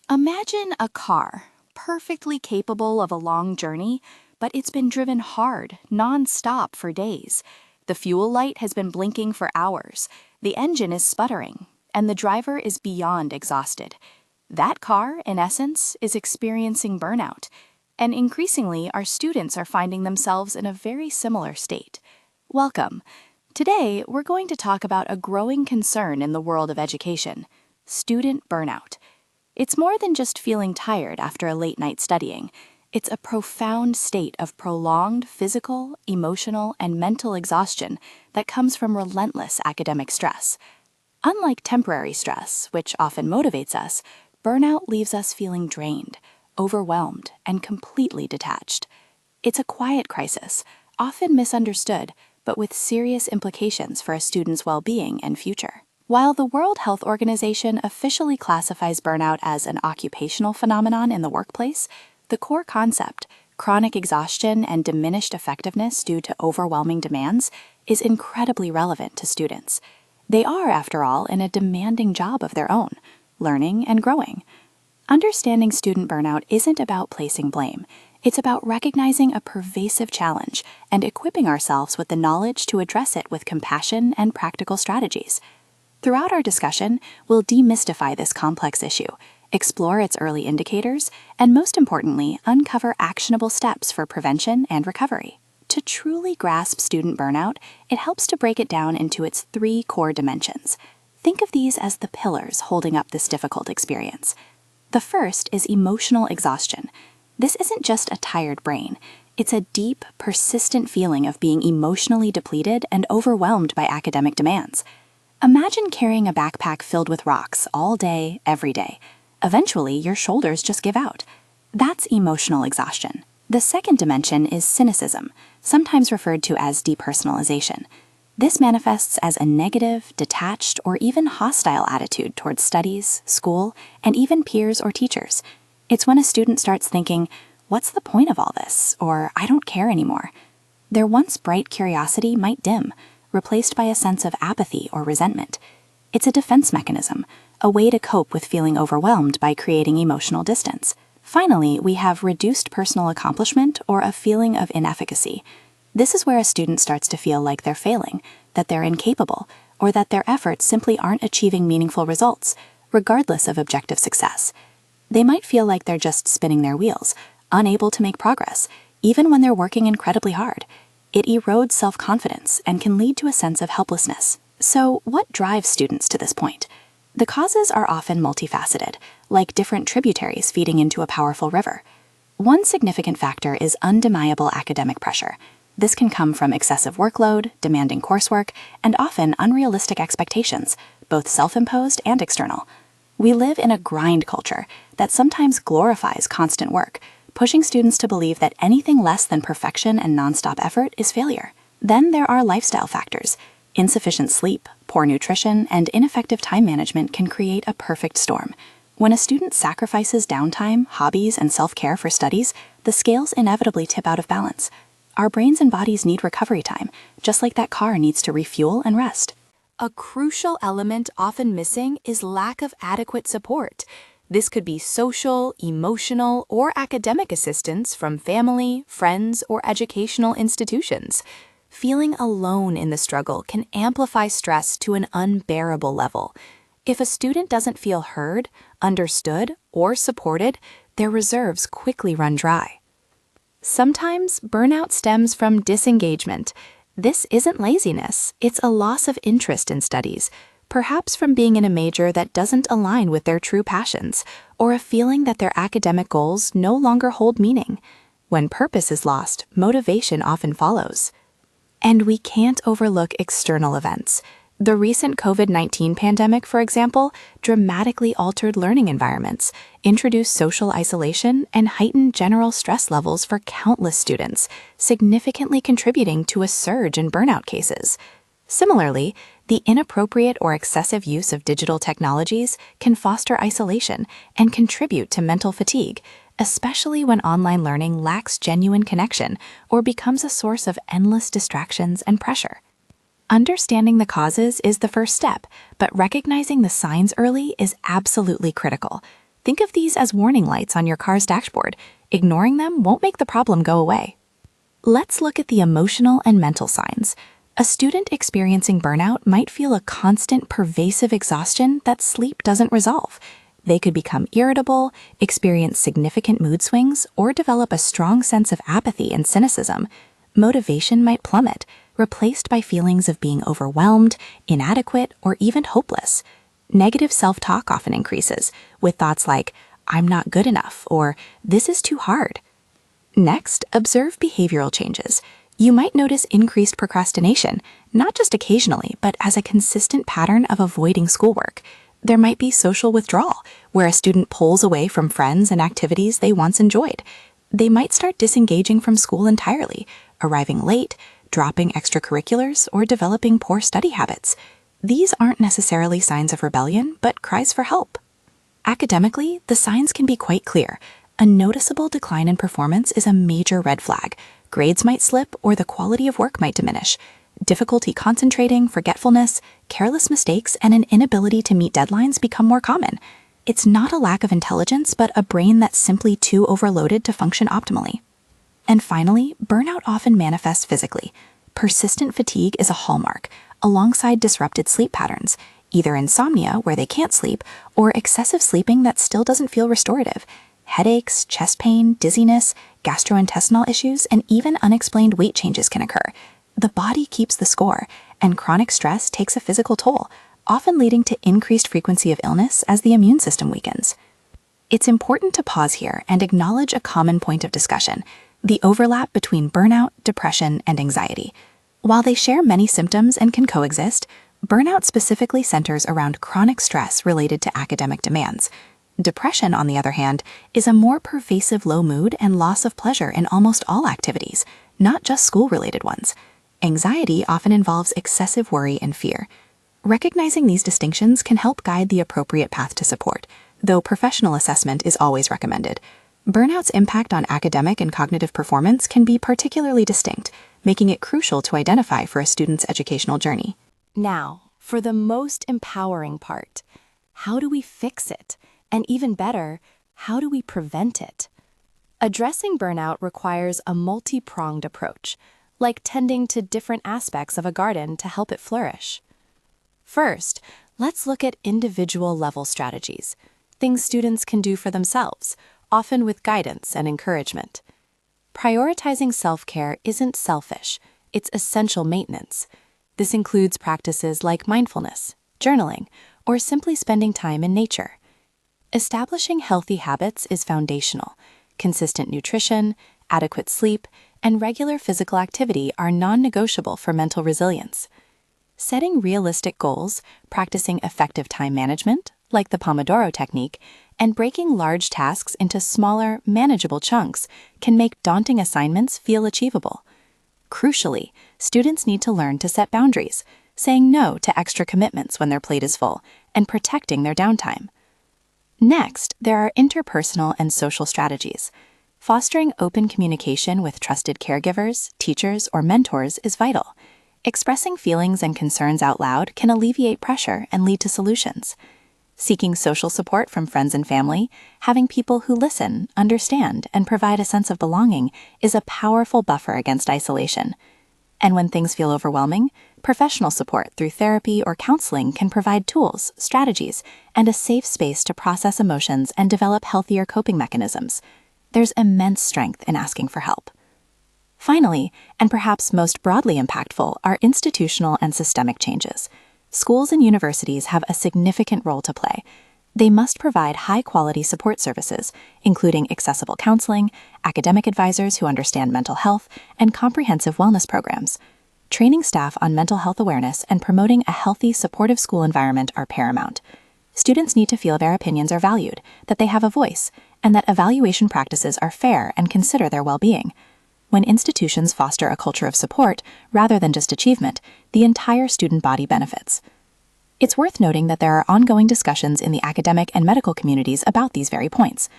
Imagine a car, perfectly capable of a long journey, but it's been driven hard, non-stop for days. The fuel light has been blinking for hours, the engine is sputtering, and the driver is beyond exhausted. That car, in essence, is experiencing burnout, and increasingly our students are finding themselves in a very similar state. Welcome. Today, we're going to talk about a growing concern in the world of education: student burnout. It's more than just feeling tired after a late night studying. It's a profound state of prolonged physical, emotional, and mental exhaustion that comes from relentless academic stress. Unlike temporary stress, which often motivates us, burnout leaves us feeling drained, overwhelmed, and completely detached. It's a quiet crisis, often misunderstood, but with serious implications for a student's well-being and future. While the World Health Organization officially classifies burnout as an occupational phenomenon in the workplace, the core concept, chronic exhaustion and diminished effectiveness due to overwhelming demands, is incredibly relevant to students. They are, after all, in a demanding job of their own, learning and growing. Understanding student burnout isn't about placing blame. It's about recognizing a pervasive challenge and equipping ourselves with the knowledge to address it with compassion and practical strategies. Throughout our discussion, we'll demystify this complex issue, explore its early indicators, and most importantly, uncover actionable steps for prevention and recovery. To truly grasp student burnout, it helps to break it down into its three core dimensions. Think of these as the pillars holding up this difficult experience. The first is emotional exhaustion. This isn't just a tired brain. It's a deep, persistent feeling of being emotionally depleted and overwhelmed by academic demands. Imagine carrying a backpack filled with rocks all day, every day. Eventually, your shoulders just give out. That's emotional exhaustion. The second dimension is cynicism, sometimes referred to as depersonalization. This manifests as a negative, detached, or even hostile attitude towards studies, school, and even peers or teachers. It's when a student starts thinking, "What's the point of all this?" or "I don't care anymore." Their once bright curiosity might dim, replaced by a sense of apathy or resentment. It's a defense mechanism, a way to cope with feeling overwhelmed by creating emotional distance. Finally, we have reduced personal accomplishment or a feeling of inefficacy. This is where a student starts to feel like they're failing, that they're incapable, or that their efforts simply aren't achieving meaningful results, regardless of objective success. They might feel like they're just spinning their wheels, unable to make progress, even when they're working incredibly hard. It erodes self-confidence and can lead to a sense of helplessness. So, what drives students to this point? The causes are often multifaceted, like different tributaries feeding into a powerful river. One significant factor is undeniable academic pressure. This can come from excessive workload, demanding coursework, and often unrealistic expectations, both self-imposed and external. We live in a grind culture that sometimes glorifies constant work, pushing students to believe that anything less than perfection and nonstop effort is failure. Then there are lifestyle factors. Insufficient sleep, poor nutrition, and ineffective time management can create a perfect storm. When a student sacrifices downtime, hobbies, and self-care for studies, the scales inevitably tip out of balance. Our brains and bodies need recovery time, just like that car needs to refuel and rest. A crucial element often missing is lack of adequate support. This could be social, emotional, or academic assistance from family, friends, or educational institutions. Feeling alone in the struggle can amplify stress to an unbearable level. If a student doesn't feel heard, understood, or supported, their reserves quickly run dry. Sometimes burnout stems from disengagement. This isn't laziness, it's a loss of interest in studies, perhaps from being in a major that doesn't align with their true passions, or a feeling that their academic goals no longer hold meaning. When purpose is lost, motivation often follows. And we can't overlook external events. The recent COVID-19 pandemic, for example, dramatically altered learning environments, introduced social isolation, and heightened general stress levels for countless students, significantly contributing to a surge in burnout cases. Similarly, the inappropriate or excessive use of digital technologies can foster isolation and contribute to mental fatigue, especially when online learning lacks genuine connection or becomes a source of endless distractions and pressure. Understanding the causes is the first step, but recognizing the signs early is absolutely critical. Think of these as warning lights on your car's dashboard. Ignoring them won't make the problem go away. Let's look at the emotional and mental signs. A student experiencing burnout might feel a constant, pervasive exhaustion that sleep doesn't resolve. They could become irritable, experience significant mood swings, or develop a strong sense of apathy and cynicism. Motivation might plummet, replaced by feelings of being overwhelmed, inadequate, or even hopeless. Negative self-talk often increases, with thoughts like, "I'm not good enough," or "this is too hard." Next, observe behavioral changes. You might notice increased procrastination, not just occasionally, but as a consistent pattern of avoiding schoolwork. There might be social withdrawal, where a student pulls away from friends and activities they once enjoyed. They might start disengaging from school entirely, arriving late, dropping extracurriculars, or developing poor study habits. These aren't necessarily signs of rebellion, but cries for help. Academically, the signs can be quite clear. A noticeable decline in performance is a major red flag. Grades might slip, or the quality of work might diminish. Difficulty concentrating, forgetfulness, careless mistakes, and an inability to meet deadlines become more common. It's not a lack of intelligence, but a brain that's simply too overloaded to function optimally. And finally, burnout often manifests physically. Persistent fatigue is a hallmark, alongside disrupted sleep patterns, either insomnia, where they can't sleep, or excessive sleeping that still doesn't feel restorative. Headaches, chest pain, dizziness, gastrointestinal issues, and even unexplained weight changes can occur. The body keeps the score, and chronic stress takes a physical toll, often leading to increased frequency of illness as the immune system weakens. It's important to pause here and acknowledge a common point of discussion: the overlap between burnout, depression, and anxiety. While they share many symptoms and can coexist, burnout specifically centers around chronic stress related to academic demands. Depression, on the other hand, is a more pervasive low mood and loss of pleasure in almost all activities, not just school-related ones. Anxiety often involves excessive worry and fear. Recognizing these distinctions can help guide the appropriate path to support, though professional assessment is always recommended. Burnout's impact on academic and cognitive performance can be particularly distinct, making it crucial to identify for a student's educational journey. Now, for the most empowering part, how do we fix it? And even better, how do we prevent it? Addressing burnout requires a multi-pronged approach, like tending to different aspects of a garden to help it flourish. First, let's look at individual-level strategies, things students can do for themselves, often with guidance and encouragement. Prioritizing self-care isn't selfish, it's essential maintenance. This includes practices like mindfulness, journaling, or simply spending time in nature. Establishing healthy habits is foundational. Consistent nutrition, adequate sleep, and regular physical activity are non-negotiable for mental resilience. Setting realistic goals, practicing effective time management, like the Pomodoro technique, and breaking large tasks into smaller, manageable chunks can make daunting assignments feel achievable. Crucially, students need to learn to set boundaries, saying no to extra commitments when their plate is full, and protecting their downtime. Next, there are interpersonal and social strategies. Fostering open communication with trusted caregivers, teachers, or mentors is vital. Expressing feelings and concerns out loud can alleviate pressure and lead to solutions. Seeking social support from friends and family, having people who listen, understand, and provide a sense of belonging is a powerful buffer against isolation. And when things feel overwhelming, professional support through therapy or counseling can provide tools, strategies, and a safe space to process emotions and develop healthier coping mechanisms. There's immense strength in asking for help. Finally, and perhaps most broadly impactful, are institutional and systemic changes. Schools and universities have a significant role to play. They must provide high-quality support services, including accessible counseling, academic advisors who understand mental health, and comprehensive wellness programs. Training staff on mental health awareness and promoting a healthy, supportive school environment are paramount. Students need to feel their opinions are valued, that they have a voice, and that evaluation practices are fair and consider their well-being. When institutions foster a culture of support, rather than just achievement, the entire student body benefits. It's worth noting that there are ongoing discussions in the academic and medical communities about these very points.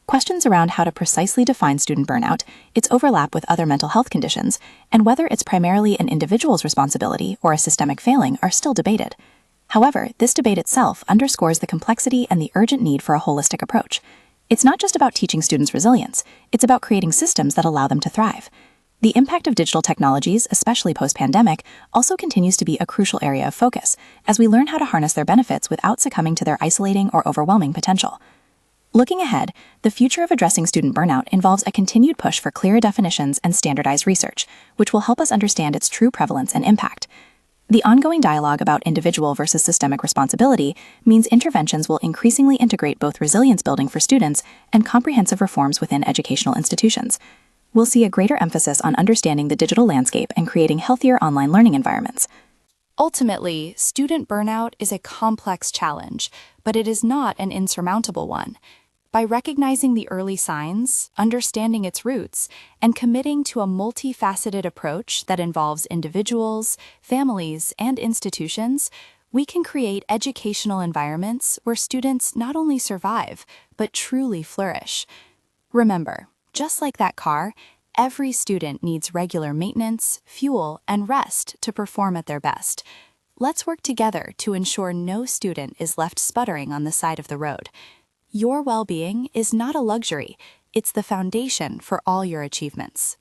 Questions around how to precisely define student burnout, its overlap with other mental health conditions, and whether it's primarily an individual's responsibility or a systemic failing are still debated. However, this debate itself underscores the complexity and the urgent need for a holistic approach. It's not just about teaching students resilience, it's about creating systems that allow them to thrive. The impact of digital technologies, especially post-pandemic, also continues to be a crucial area of focus, as we learn how to harness their benefits without succumbing to their isolating or overwhelming potential. Looking ahead, the future of addressing student burnout involves a continued push for clearer definitions and standardized research, which will help us understand its true prevalence and impact. The ongoing dialogue about individual versus systemic responsibility means interventions will increasingly integrate both resilience building for students and comprehensive reforms within educational institutions. We'll see a greater emphasis on understanding the digital landscape and creating healthier online learning environments. Ultimately, student burnout is a complex challenge, but it is not an insurmountable one. By recognizing the early signs, understanding its roots, and committing to a multifaceted approach that involves individuals, families, and institutions, we can create educational environments where students not only survive, but truly flourish. Remember, just like that car, every student needs regular maintenance, fuel, and rest to perform at their best. Let's work together to ensure no student is left sputtering on the side of the road. Your well-being is not a luxury, it's the foundation for all your achievements.